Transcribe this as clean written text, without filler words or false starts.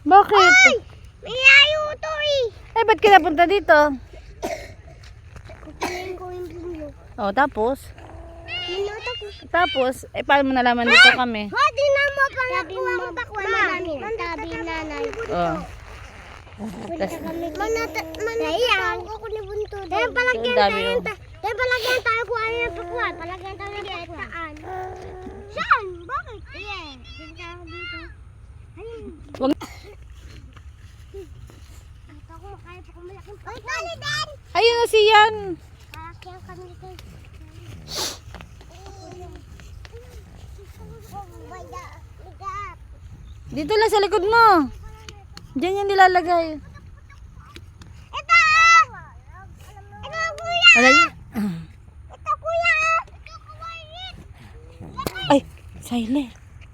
Bakit? Ay! May layo to eh. Eh, ba't ka napunta dito? Kukunin ko yung bunyo. Oh, tapos? Tapos. Paano mo nalaman dito kami? Ha, di na mo pa nakuha mo bakwa namin. Tabi nanay. Oh. Manatang ko ni bunto. Kaya palagyan tayo. Kaya palagyan tayo kung ano yung pakwan. Palagyan tayo ng pakwan. Saan? Bakit? Yeah. Dito ako dito. Ayun. Wag. Dito ako makaya pa kung malaking pakwan. Ay, dali din! Ayun na siyan. Kalakyan kami dito. Dito lang sa likod mo. Diyan yan nilalagay. Ito! Ito, kuya! Alay. Ito, kuya! Ito, kuya! Ay, silent.